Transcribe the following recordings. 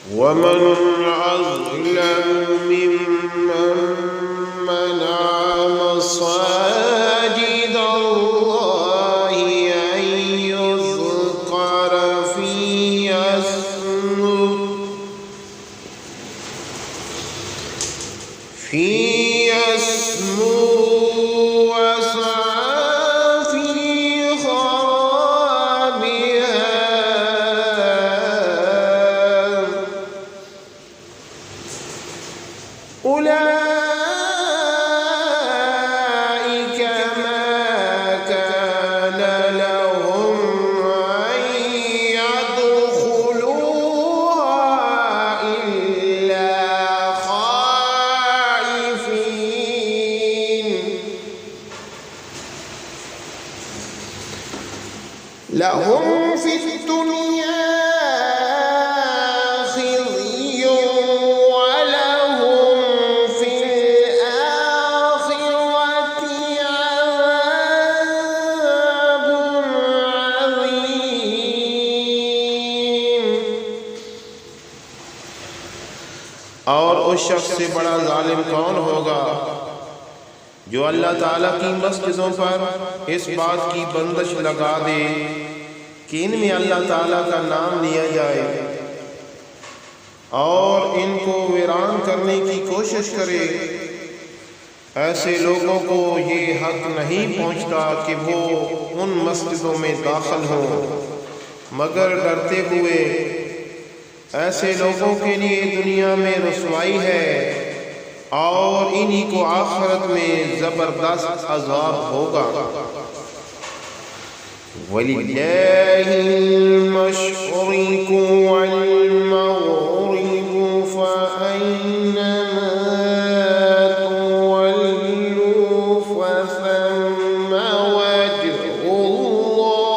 ومن أظلم ممن منع مساجد الله أن يذكر فيها اسمه وسعى في خرابها أولئك ما كان لهم أن يدخلوها إلا خائفين لهم في الدنيا خزي ولهم في الآخرة عذاب عظيم۔ اور اس شخص سے بڑا ظالم کون ہوگا جو اللہ تعالیٰ کی مسجدوں پر اس بات کی بندش لگا دے کہ ان میں اللہ تعالیٰ کا نام لیا جائے اور ان کو ویران کرنے کی کوشش کرے۔ ایسے لوگوں کو یہ حق نہیں پہنچتا کہ وہ ان مسجدوں میں داخل ہوں مگر ڈرتے ہوئے۔ ایسے لوگوں کے لیے دنیا میں رسوائی ہے اور انہی کو آخرت میں زبردست عذاب ہوگا۔ وَلِلَّهِ الْمَشْرِقُ وَالْمَغْرِبُ فَأَيْنَمَا تُوَلُّوا فَثَمَّ وَجْهُ اللَّهِ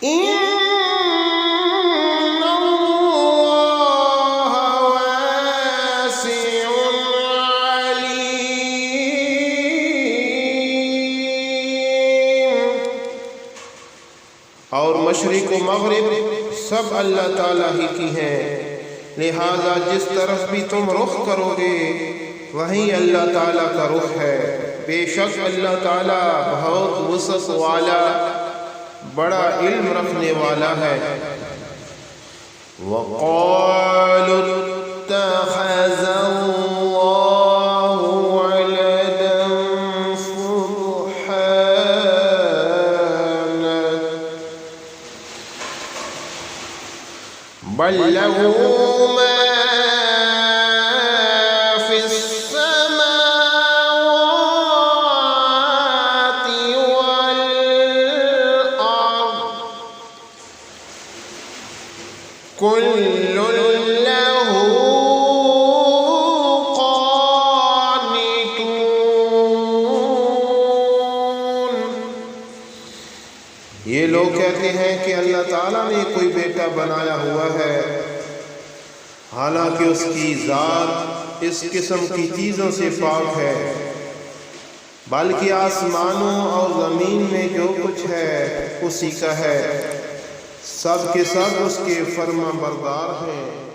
إِنَّ اللَّهَ وَاسِعٌ عَلِيمٌ۔ اور مشرق و مغرب سب اللہ تعالیٰ ہی کی ہیں، لہذا جس طرف بھی تم رخ کرو گے وہیں اللہ تعالیٰ کا رخ ہے۔ بے شک اللہ تعالیٰ بہت وسعت والا بڑا علم رکھنے والا ہے۔ وَقَالُوا اتَّخَذَ اللَّهُ وَلَدًا سُبْحَانَهُ بل له ما في السماوات والأرض كل له قانتون۔ یہ لوگ کہتے ہیں کہ اللہ تعالیٰ نے کوئی بیٹا بنایا ہوا ہے، حالانکہ اس کی ذات اس قسم کی چیزوں سے پاک ہے، بلکہ آسمانوں اور زمین میں جو کچھ ہے اسی کا ہے، سب کے سب اس کے فرما بردار ہیں۔